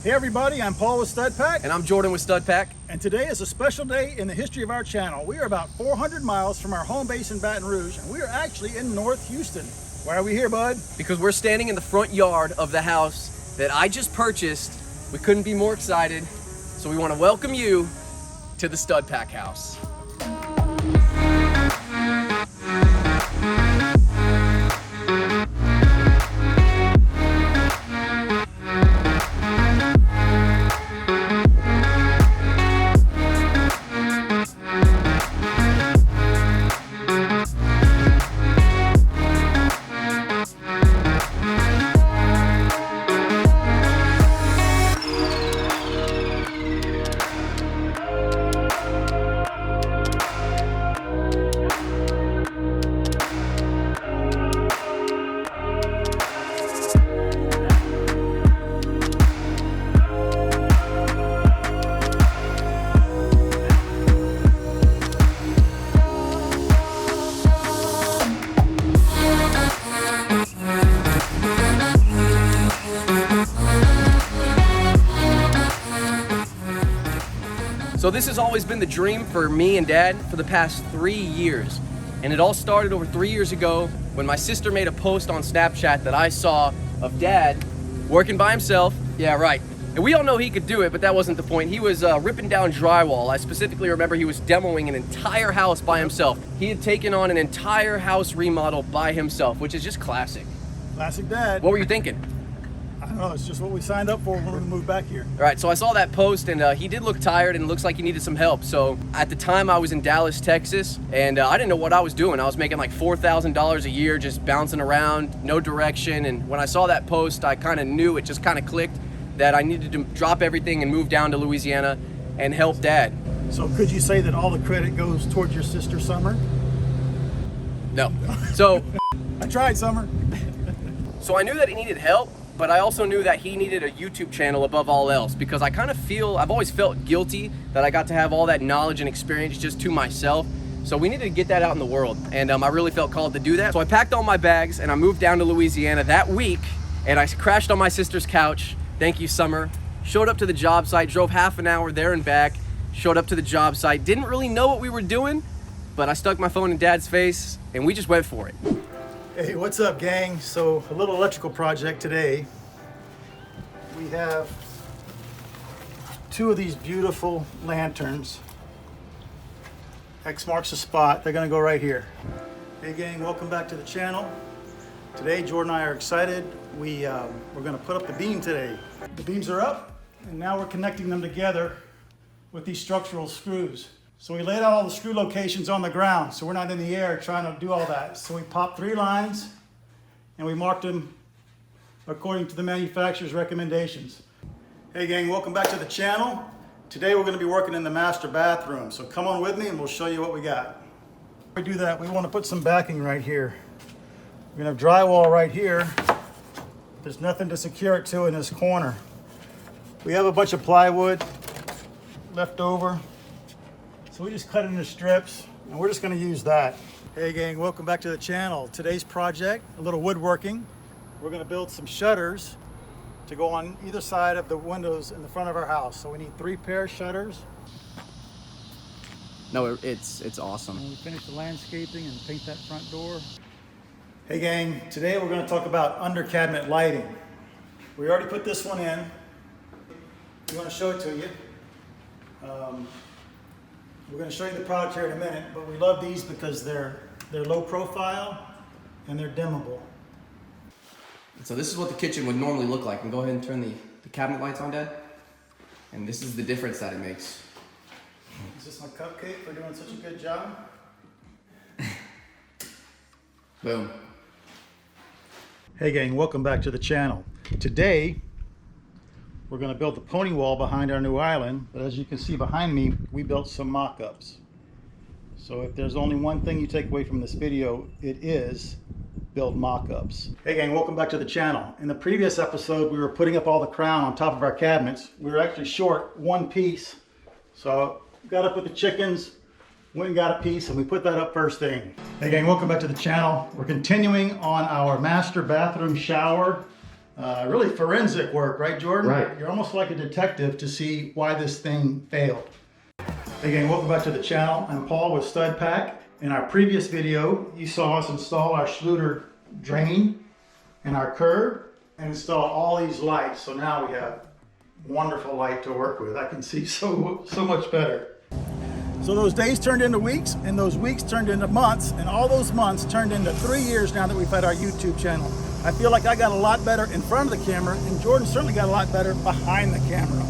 Hey everybody, I'm Paul with Stud Pack. And I'm Jordan with Stud Pack. And today is a special day in the history of our channel. We are about 400 miles from our home base in Baton Rouge, and we are actually in North Houston. Why are we here, bud? Because we're standing in the front yard of the house that I just purchased. We couldn't be more excited. So we want to welcome you to the Stud Pack house. So this has always been the dream for me and Dad for the past 3 years. And it all started over 3 years ago when my sister made a post on Snapchat that I saw of Dad working by himself. Yeah, right. And we all know he could do it, but that wasn't the point. He was ripping down drywall. I specifically remember he was demoing an entire house by himself. He had taken on an entire house remodel by himself, which is just classic. Classic Dad. What were you thinking? I don't know, it's just what we signed up for when we moved back here. All right, so I saw that post and he did look tired and it looks like he needed some help. So at the time I was in Dallas, Texas, and I didn't know what I was doing. I was making like $4,000 a year just bouncing around, no direction. And when I saw that post, I kind of knew, it just kind of clicked that I needed to drop everything and move down to Louisiana and help Dad. So could you say that all the credit goes towards your sister, Summer? No. So I tried, Summer. So I knew that he needed help, but I also knew that he needed a YouTube channel above all else, because I kind of feel, I've always felt guilty that I got to have all that knowledge and experience just to myself. So we needed to get that out in the world, and I really felt called to do that. So I packed all my bags and I moved down to Louisiana that week, and I crashed on my sister's couch. Thank you, Summer. Showed up to the job site, drove half an hour there and back, showed up to the job site, didn't really know what we were doing, but I stuck my phone in Dad's face and we just went for it. Hey, what's up, gang? So a little electrical project today. We have 2 of these beautiful lanterns. X marks the spot. They're gonna go right here. Hey gang, welcome back to the channel. Today, Jordan and I are excited. We're gonna put up the beam today. The beams are up, and now we're connecting them together with these structural screws. So we laid out all the screw locations on the ground, so we're not in the air trying to do all that. So we popped 3 lines, and we marked them according to the manufacturer's recommendations. Hey gang, welcome back to the channel. Today we're gonna be working in the master bathroom. So come on with me and we'll show you what we got. Before we do that, we wanna put some backing right here. We're gonna have drywall right here. There's nothing to secure it to in this corner. We have a bunch of plywood left over. So we just cut it into strips and we're just gonna use that. Hey gang, welcome back to the channel. Today's project, a little woodworking. We're gonna build some shutters to go on either side of the windows in the front of our house. So we need 3 pair of shutters. No, it's awesome. And we finish the landscaping and paint that front door. Hey gang, today we're gonna talk about under cabinet lighting. We already put this one in. We wanna show it to you. We're gonna show you the product here in a minute, but we love these because they're low profile and they're dimmable. So this is what the kitchen would normally look like. And go ahead and turn the cabinet lights on, Dad. And this is the difference that it makes. Is this my cupcake for doing such a good job? Boom. Hey gang, welcome back to the channel. Today, we're gonna build the pony wall behind our new island, but as you can see behind me, we built some mock-ups. So if there's only one thing you take away from this video, it is build mock-ups. Hey gang, welcome back to the channel. In the previous episode, we were putting up all the crown on top of our cabinets. We were actually short 1 piece. So got up with the chickens, went and got a piece, and we put that up first thing. Hey gang, welcome back to the channel. We're continuing on our master bathroom shower really forensic work, right, Jordan? Right. You're almost like a detective to see why this thing failed. Hey gang, welcome back to the channel. I'm Paul with Stud Pack. In our previous video, you saw us install our Schluter drain and our curb and install all these lights. So now we have wonderful light to work with. I can see so much better. So those days turned into weeks, and those weeks turned into months, and all those months turned into 3 years now that we've had our YouTube channel. I feel like I got a lot better in front of the camera, and Jordan certainly got a lot better behind the camera.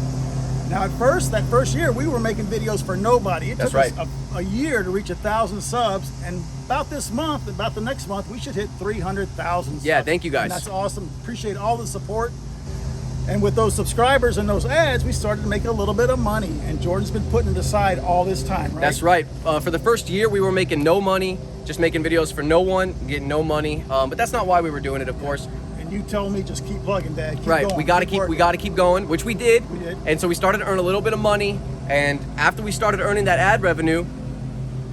Now at first, that first year, we were making videos for nobody. It took us a year to reach 1,000 subs, and about this month, about the next month, we should hit 300,000 subs. Yeah, thank you guys. And that's awesome. Appreciate all the support. And with those subscribers and those ads, we started to make a little bit of money. And Jordan's been putting it aside all this time, right? That's right. For the first year, we were making no money, just making videos for no one, getting no money. But that's not why we were doing it, of course. And you told me just keep plugging, Dad. Keep Right. going, We gotta keep going, which we did. We did. And so we started to earn a little bit of money. And after we started earning that ad revenue,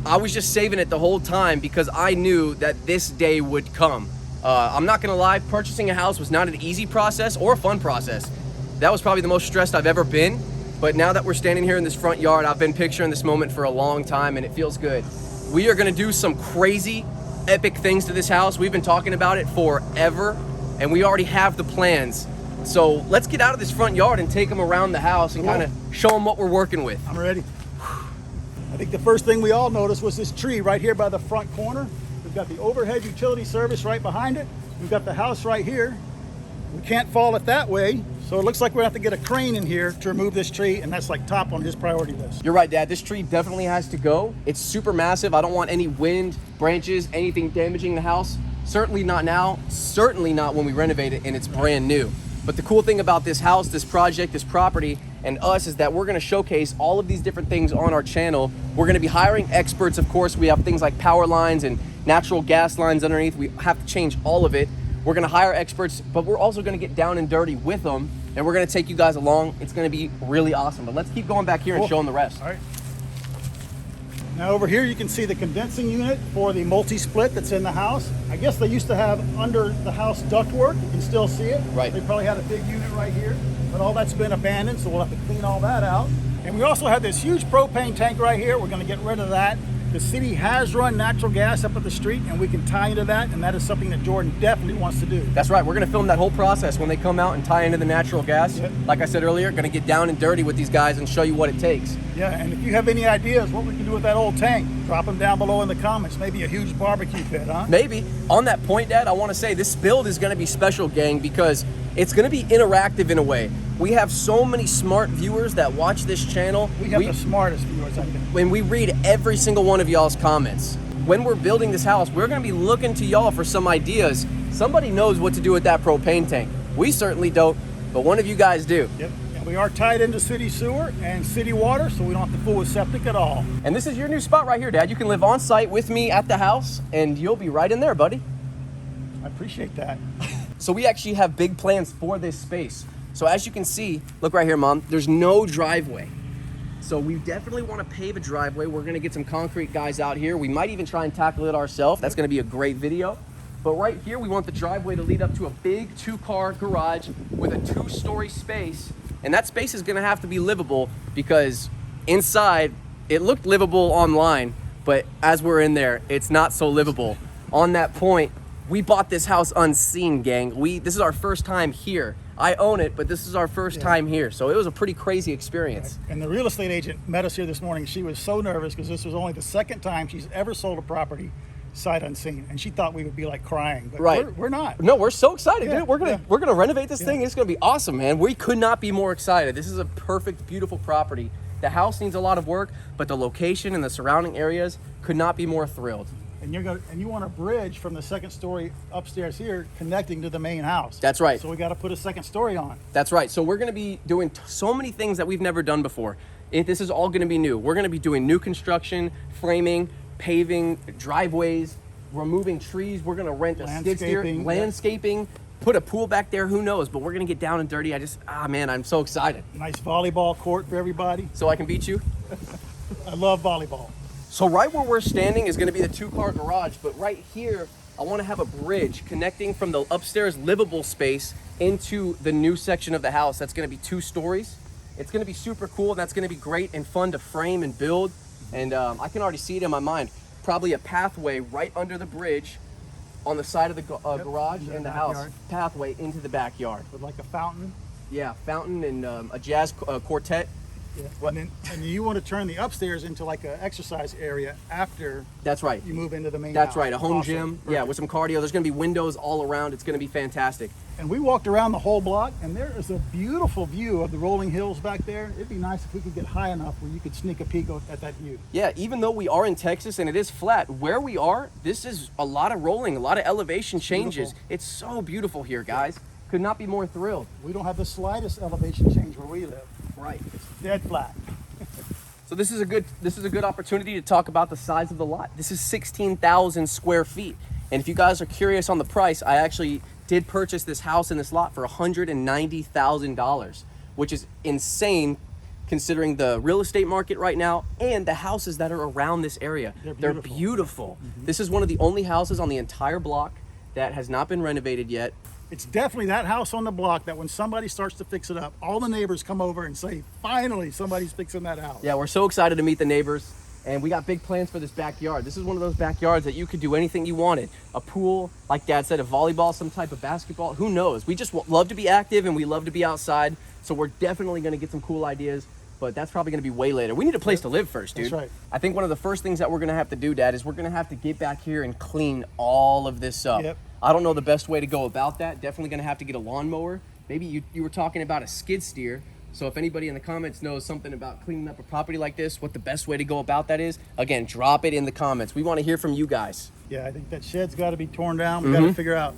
I was just saving it the whole time because I knew that this day would come. I'm not gonna lie, purchasing a house was not an easy process or a fun process. That was probably the most stressed I've ever been. But now that we're standing here in this front yard, I've been picturing this moment for a long time and it feels good. We are gonna do some crazy, epic things to this house. We've been talking about it forever and we already have the plans. So let's get out of this front yard and take them around the house and kind of show them what we're working with. I'm ready. I think the first thing we all noticed was this tree right here by the front corner. We've got the overhead utility service right behind it. We've got the house right here. We can't fall it that way. So it looks like we're gonna have to get a crane in here to remove this tree, and that's like top on his priority list. You're right, Dad. This tree definitely has to go. It's super massive. I don't want any wind, branches, anything damaging the house. Certainly not now. Certainly not when we renovate it and it's brand new. But the cool thing about this house, this project, this property, and us is that we're gonna showcase all of these different things on our channel. We're gonna be hiring experts, of course. We have things like power lines and natural gas lines underneath. We have to change all of it. We're gonna hire experts, but we're also gonna get down and dirty with them, and we're gonna take you guys along. It's gonna be really awesome. But let's keep going back here and show them the rest. All right. Now over here you can see the condensing unit for the multi-split that's in the house. I guess they used to have under the house ductwork. You can still see it. Right. They probably had a big unit right here, but all that's been abandoned, so we'll have to clean all that out. And we also have this huge propane tank right here. We're gonna get rid of that. The city has run natural gas up at the street and we can tie into that, and that is something that Jordan definitely wants to do. That's right. We're going to film that whole process when they come out and tie into the natural gas. Yep. Like I said earlier, going to get down and dirty with these guys and show you what it takes. Yeah, and if you have any ideas what we can do with that old tank, drop them down below in the comments. Maybe a huge barbecue pit, huh? Maybe. On that point, Dad, I want to say this build is going to be special, gang, because it's going to be interactive in a way. We have so many smart viewers that watch this channel. We have the smartest viewers, I think. When we read every single one of y'all's comments. When we're building this house, we're going to be looking to y'all for some ideas. Somebody knows what to do with that propane tank. We certainly don't, but one of you guys do. Yep. And we are tied into city sewer and city water, so we don't have to fool with septic at all. And this is your new spot right here, Dad. You can live on site with me at the house, and you'll be right in there, buddy. I appreciate that. So we actually have big plans for this space. So as you can see, look right here, Mom, there's no driveway. So we definitely want to pave a driveway. We're gonna get some concrete guys out here. We might even try and tackle it ourselves. That's gonna be a great video. But right here, we want the driveway to lead up to a big 2-car garage with a 2-story space. And that space is gonna have to be livable because inside, it looked livable online, but as we're in there, it's not so livable. On that point, we bought this house unseen, gang. This is our first time here. I own it, but this is our first time here. So it was a pretty crazy experience. And the real estate agent met us here this morning. She was so nervous because this was only the second time she's ever sold a property sight unseen. And she thought we would be like crying, but we're not. No, we're so excited, Yeah, dude. We're gonna renovate this thing. It's gonna be awesome, man. We could not be more excited. This is a perfect, beautiful property. The house needs a lot of work, but the location and the surrounding areas could not be more thrilled. And you want a bridge from the second story upstairs here connecting to the main house. That's right. So we got to put a second story on. That's right. So we're going to be doing so many things that we've never done before. This is all going to be new. We're going to be doing new construction, framing, paving, driveways, removing trees. We're going to rent a skid steer, landscaping, put a pool back there. Who knows? But we're going to get down and dirty. Man, I'm so excited. Nice volleyball court for everybody. So I can beat you? I love volleyball. So right where we're standing is going to be the 2-car garage, but right here, I want to have a bridge connecting from the upstairs livable space into the new section of the house. That's gonna be 2 stories. It's gonna be super cool, and that's gonna be great and fun to frame and build. And I can already see it in my mind. Probably a pathway right under the bridge on the side of the garage and the house. Pathway into the backyard. With like a fountain. Yeah, fountain and a jazz quartet. Yeah. And you want to turn the upstairs into like an exercise area after. That's right. You move into the main That's house. right, a home Awesome. gym. Perfect. Yeah, with some cardio. There's gonna be windows all around. It's gonna be fantastic. And we walked around the whole block, and there is a beautiful view of the rolling hills back there. It'd be nice if we could get high enough where you could sneak a peek at that view. Yeah, even though we are in Texas and it is flat, where we are, this is a lot of rolling, a lot of elevation changes. Beautiful. It's so beautiful here, guys. Could not be more thrilled. We don't have the slightest elevation change where we live. Right. It's dead flat. So this is a good opportunity to talk about the size of the lot. This is 16,000 square feet. And if you guys are curious on the price, I actually did purchase this house and this lot for $190,000, which is insane considering the real estate market right now and the houses that are around this area. They're beautiful. Mm-hmm. This is one of the only houses on the entire block that has not been renovated yet. It's definitely that house on the block that when somebody starts to fix it up, all the neighbors come over and say, finally, somebody's fixing that house. Yeah, we're so excited to meet the neighbors, and we got big plans for this backyard. This is one of those backyards that you could do anything you wanted. A pool, like Dad said, a volleyball, some type of basketball, who knows? We just love to be active and we love to be outside, so we're definitely gonna get some cool ideas, but that's probably gonna be way later. We need a place to live first, dude. That's right. I think one of the first things that we're gonna have to do, Dad, is we're gonna have to get back here and clean all of this up. Yep. I don't know the best way to go about that. Definitely gonna have to get a lawnmower. Maybe you were talking about a skid steer. So if anybody in the comments knows something about cleaning up a property like this, what the best way to go about that is, again, drop it in the comments. We wanna hear from you guys. Yeah, I think that shed's gotta be torn down. We gotta figure out,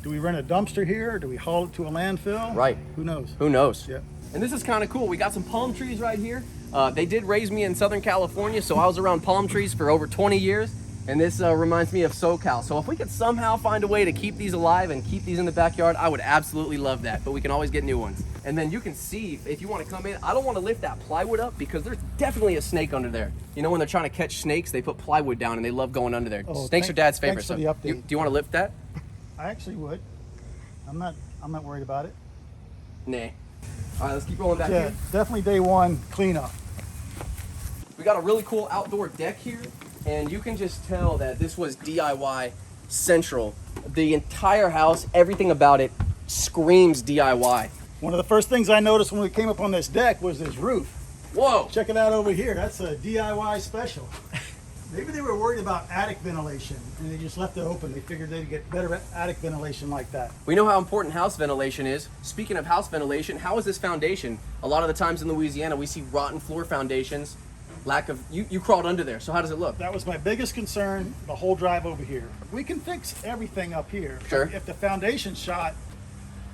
do we rent a dumpster here or do we haul it to a landfill? Right. Who knows? Who knows? Yeah. And this is kind of cool. We got some palm trees right here. They did raise me in Southern California, so I was around palm trees for over 20 years. And this reminds me of SoCal. So if we could somehow find a way to keep these alive and keep these in the backyard, I would absolutely love that. But we can always get new ones. And then you can see, if you want to come in, I don't want to lift that plywood up because there's definitely a snake under there. You know, when they're trying to catch snakes, they put plywood down and they love going under there. Oh, Snakes are Dad's favorite. thanks for the So update. do you want to lift that? I actually would. I'm not worried about it. Nah. All right, let's keep rolling back Yeah, here. definitely day one cleanup. We got a really cool outdoor deck here, and you can just tell that this was DIY central. The entire house, everything about it screams DIY. One of the first things I noticed when we came up on this deck was this roof. Whoa! Check it out over here. That's a DIY special. Maybe they were worried about attic ventilation and they just left it open. They figured they'd get better attic ventilation like that. We know how important house ventilation is. Speaking of house ventilation, how is this foundation? A lot of the times in Louisiana, we see rotten floor foundations. Lack of, you crawled under there, so how does it look? That was my biggest concern, the whole drive over here. We can fix everything up here. Sure. If the foundation's shot,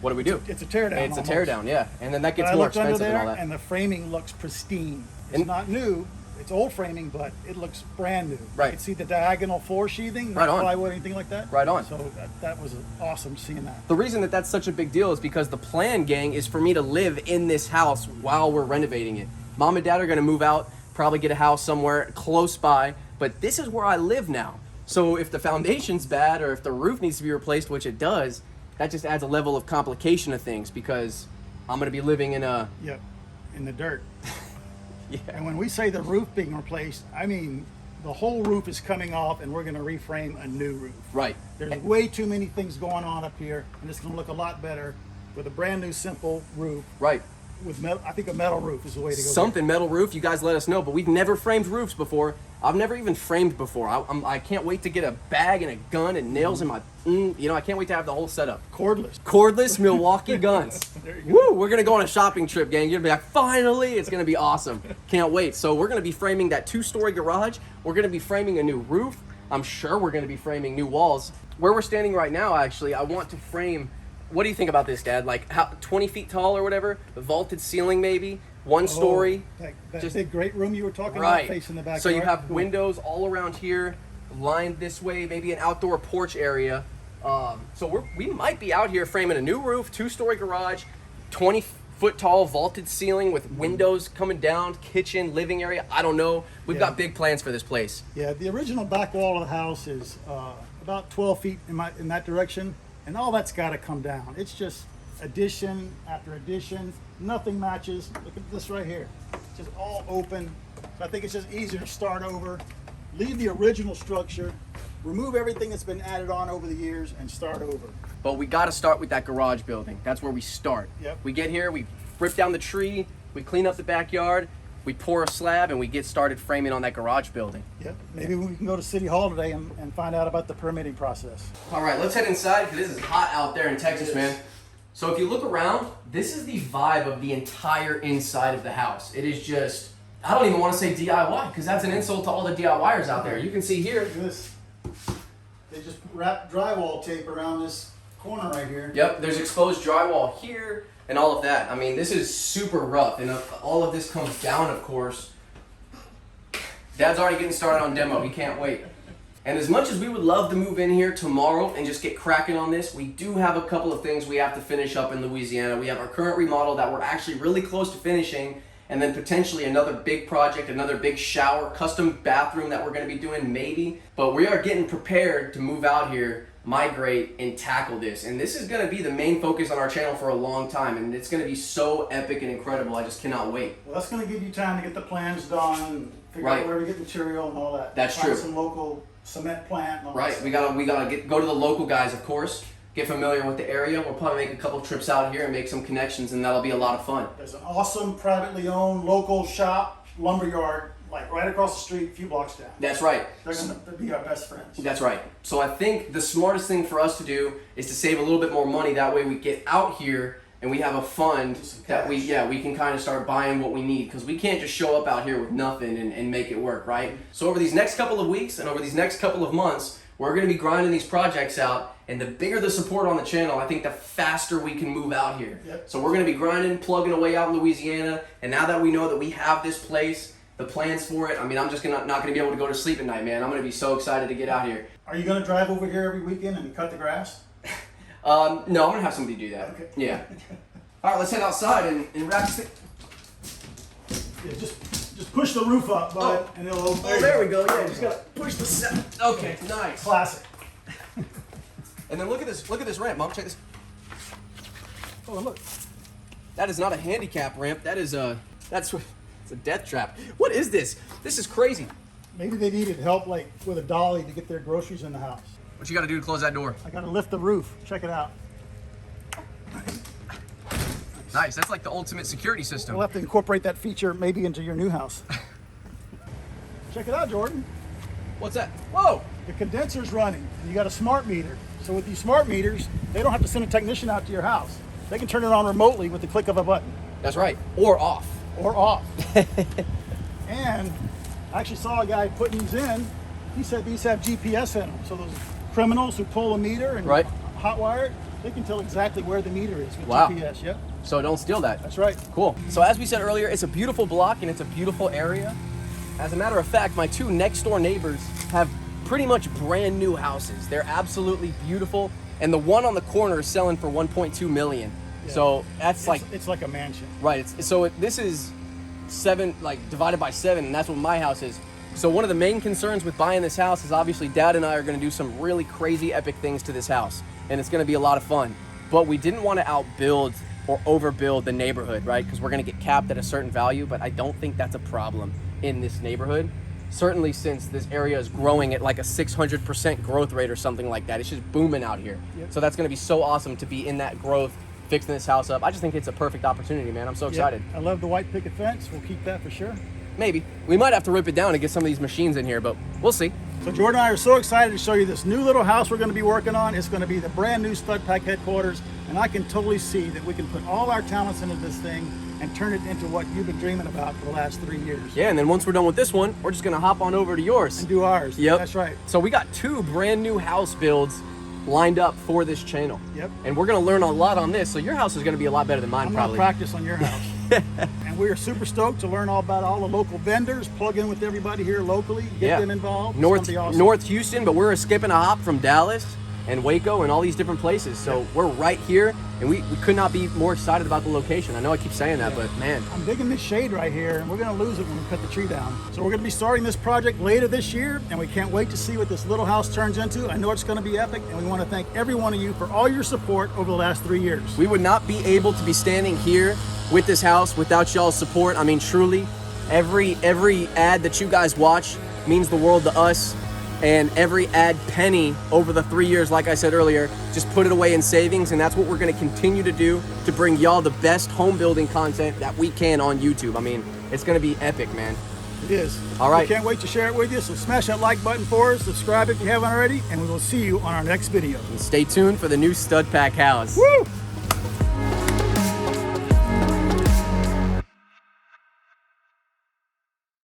What do we do? it's a tear down. It's a tear down, yeah. And then that But gets I more looked under expensive and all there that. and the framing looks pristine. It's And- not new. It's old framing, but it looks brand new. Right. You can see the diagonal floor sheathing, Right not on. plywood, anything like that. Right on. So that was awesome seeing that. The reason that that's such a big deal is because the plan, gang, is for me to live in this house while we're renovating it. Mom and Dad are gonna move out, probably get a house somewhere close by, but this is where I live now. So if the foundation's bad or if the roof needs to be replaced, which it does, that just adds a level of complication of things because I'm gonna be living in a, Yep, in the dirt. yeah. And when we say the roof being replaced, I mean the whole roof is coming off and we're going to reframe a new roof. Right. There's way too many things going on up here, and it's going to look a lot better with a brand new simple roof. Right. With metal, I think a metal roof is the way to go. Something metal roof, you guys let us know, but we've never framed roofs before. I've never even framed before. I can't wait to get a bag and a gun and nails in my, I can't wait to have the whole setup. Cordless. Cordless Milwaukee guns. There you go. Woo! We're gonna go on a shopping trip, gang. You're gonna be like, finally! It's gonna be awesome. Can't wait. So we're gonna be framing that 2-story garage. We're gonna be framing a new roof. I'm sure we're gonna be framing new walls. Where we're standing right now, actually, I want to frame. What do you think about this, Dad? Like, 20 feet tall or whatever? A vaulted ceiling, maybe? 1 story? That Just- big great room you were talking Right. about facing the backyard. So you have Cool. windows all around here, lined this way, maybe an outdoor porch area. So we might be out here framing a new roof, 2-story garage, 20-foot tall vaulted ceiling with windows coming down, kitchen, living area. I don't know. We've Yeah. got big plans for this place. Yeah, the original back wall of the house is about 12 feet in that direction, and all that's got to come down. It's just addition after addition. Nothing matches. Look at this right here. It's just all open. So I think it's just easier to start over, leave the original structure, remove everything that's been added on over the years, and start over. But we got to start with that garage building. That's where we start. Yep. We get here, we rip down the tree, we clean up the backyard, we pour a slab, and we get started framing on that garage building. Yep. Maybe we can go to City Hall today and find out about the permitting process. All right, let's head inside because this is hot out there in Texas, man. So if you look around, this is the vibe of the entire inside of the house. It is just, I don't even want to say DIY because that's an insult to all the DIYers out there. You can see here. Look at this. They just wrap drywall tape around this corner right here. Yep, there's exposed drywall here and all of that. I mean, this is super rough, and all of this comes down, of course. Dad's already getting started on demo. He can't wait. And as much as we would love to move in here tomorrow and just get cracking on this, we do have a couple of things we have to finish up in Louisiana. We have our current remodel that we're actually really close to finishing, and then potentially another big project, another big shower, custom bathroom that we're going to be doing maybe. But we are getting prepared to move out here, migrate, and tackle this. And this is going to be the main focus on our channel for a long time, and it's going to be so epic and incredible. I just cannot wait. Well, that's going to give you time to get the plans done, figure out where to get material and all that. That's Find true. some local cement plant and all Right, that. we gotta go to the local guys, of course, get familiar with the area. We'll probably make a couple trips out here and make some connections, and that'll be a lot of fun. There's an awesome privately owned local shop, lumberyard, like right across the street, a few blocks down. That's right. They're going to be our best friends. That's right. So I think the smartest thing for us to do is to save a little bit more money. That way we get out here and we have a fund that we can kind of start buying what we need, because we can't just show up out here with nothing and make it work, right? So over these next couple of weeks and over these next couple of months, we're going to be grinding these projects out, and the bigger the support on the channel, I think the faster we can move out here. Yep. So we're going to be grinding, plugging away out in Louisiana, and now that we know that we have this place, the plans for it, I mean, I'm just not going to be able to go to sleep at night, man. I'm going to be so excited to get out here. Are you going to drive over here every weekend and cut the grass? No, I'm going to have somebody do that. Okay. Yeah. All right, let's head outside and wrap this thing. Yeah, just push the roof up, bud, and it'll open. Oh, there we go. Yeah, just gotta push the set. Okay, nice. Classic. And then look at this. Look at this ramp, Mom. Check this. Oh, look. That is not a handicap ramp. That is it's a death trap. What is this? This is crazy. Maybe they needed help, like with a dolly to get their groceries in the house. What you got to do to close that door? I got to lift the roof. Check it out. Nice. That's like the ultimate security system. We'll have to incorporate that feature maybe into your new house. Check it out, Jordan. What's that? Whoa! The condenser's running, and you got a smart meter. So with these smart meters, they don't have to send a technician out to your house. They can turn it on remotely with the click of a button. That's right. Or off. Or off. And I actually saw a guy putting these in. He said these have GPS in them. So those criminals who pull a meter and hotwire it, they can tell exactly where the meter is with GPS. Yep. So don't steal that. That's right. Cool. So as we said earlier, it's a beautiful block and it's a beautiful area. As a matter of fact, my two next door neighbors have pretty much brand new houses. They're absolutely beautiful. And the one on the corner is selling for 1.2 million. Yeah. So that's it's like a mansion. Right. This is 7, like divided by 7, and that's what my house is. So one of the main concerns with buying this house is obviously Dad and I are going to do some really crazy epic things to this house, and it's going to be a lot of fun. But we didn't want to outbuild or overbuild the neighborhood, right? Because we're going to get capped at a certain value, but I don't think that's a problem in this neighborhood. Certainly since this area is growing at like a 600% growth rate or something like that. It's just booming out here. Yep. So that's going to be so awesome to be in that growth, fixing this house up. I just think it's a perfect opportunity, man. I'm so excited. I love the white picket fence. We'll keep that for sure. Maybe. We might have to rip it down and get some of these machines in here, but we'll see. So Jordan and I are so excited to show you this new little house we're going to be working on. It's going to be the brand new Stud Pack headquarters, and I can totally see that we can put all our talents into this thing and turn it into what you've been dreaming about for the last 3 years. Yeah, and then once we're done with this one, we're just going to hop on over to yours. And do ours. Yep. That's right. So we got 2 brand new house builds lined up for this channel. Yep. And we're going to learn a lot on this, so your house is going to be a lot better than mine. I'm probably. going to practice on your house. And we're super stoked to learn all about all the local vendors, plug in with everybody here locally, get them involved. North awesome. North Houston, but we're skipping a hop from Dallas. and Waco and all these different places. So we're right here, and we could not be more excited about the location. I know I keep saying that, but man. I'm digging this shade right here, and we're gonna lose it when we cut the tree down. So we're gonna be starting this project later this year, and we can't wait to see what this little house turns into. I know it's gonna be epic, and we wanna thank every one of you for all your support over the last 3 years. We would not be able to be standing here with this house without y'all's support. I mean, truly, every ad that you guys watch means the world to us. And every ad penny over the 3 years, like I said earlier, just put it away in savings. And that's what we're gonna continue to do to bring y'all the best home building content that we can on YouTube. I mean, it's gonna be epic, man. It is. All right. We can't wait to share it with you. So smash that like button for us, subscribe if you haven't already, and we will see you on our next video. And stay tuned for the new stud pack house. Woo!